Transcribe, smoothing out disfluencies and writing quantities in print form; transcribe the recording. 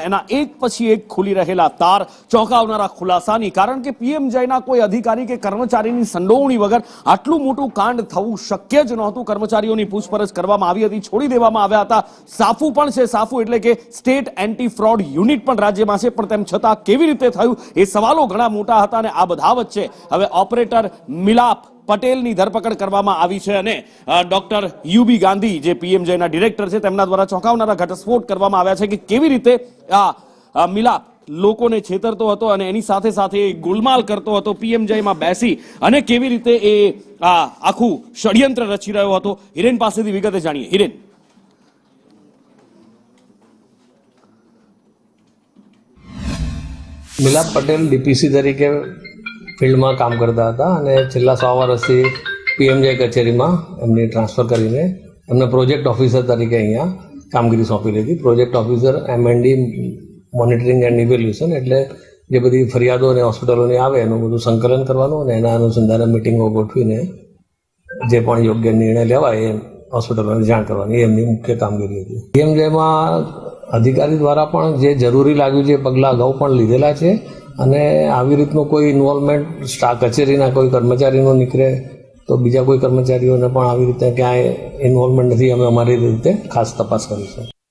એના એક પછી એક ખુલી રહેલા તાર ચોંકાવનારા ખુલાસાની, કારણ કે પીએમજેના કોઈ અધિકારી કે કર્મચારીની સંડોવણી વગર આટલું મોટું કાંડ થવું શક્ય જ નહોતું. કર્મચારીઓની પૂછપરછ કરવામાં આવી હતી, છોડી દેવામાં આવ્યા હતા. સાફુ પણ છે, સાફુ એટલે કે સ્ટેટ એન્ટી ફ્રોડ યુનિટ પણ રાજ્યમાં છે, પણ તેમ છતાં કેવી રીતે થયું એ સવાલો ઘણા મોટા હતા. અને આ બધા વચ્ચે હવે ઓપરેટર મિલાપ પટેલની ધરપકડ કરવામાં આવી છે અને ડોક્ટર યુબી ગાંધી જે પીએમજેના ડિરેક્ટર છે તેમના દ્વારા ચોંકાવનારા ઘટસ્ફોટ કરવામાં આવ્યા છે કે કેવી રીતે આ મિલાપ લોકોને છેતરતો હતો અને એની સાથે સાથે ગોલમાલ કરતો હતો પીએમજેમાં બેસી, અને કેવી રીતે એ આખું ષડયંત્ર રચી રહ્યો હતો. હિરેન પાસેથી વિગતે જાણીએ. હિરેન, મિલાપ પટેલ ડીપીસી તરીકે ફિલ્ડમાં કામ કરતા હતા અને છેલ્લા 100 વર્ષથી પીએમજે કચેરીમાં એમની ટ્રાન્સફર કરીને એમને પ્રોજેક્ટ ઓફિસર તરીકે અહીંયા કામગીરી સોંપી હતી. Project officer M&D monitoring and evaluation, એટલે જે બધી ફરિયાદો અને હોસ્પિટલોની આવે એનું બધું સંકલન કરવાનું અને એના અનુસંધાને મિટિંગો ગોઠવીને જે પણ યોગ્ય નિર્ણય લેવાય એ હોસ્પિટલોને જાણ કરવાની, એ એમની મુખ્ય કામગીરી હતી. પીએમજેમાં અધિકારી દ્વારા પણ જે જરૂરી લાગ્યું છે પગલાં અગાઉ પણ લીધેલા છે અને આવી રીતનું કોઈ ઇન્વોલ્વમેન્ટ કચેરીના કોઈ કર્મચારીનું નીકળે તો બીજા કોઈ કર્મચારીઓને પણ આવી રીતે ક્યાંય ઇન્વોલ્વમેન્ટ નથી, અમે અમારી રીતે ખાસ તપાસ કરીશું.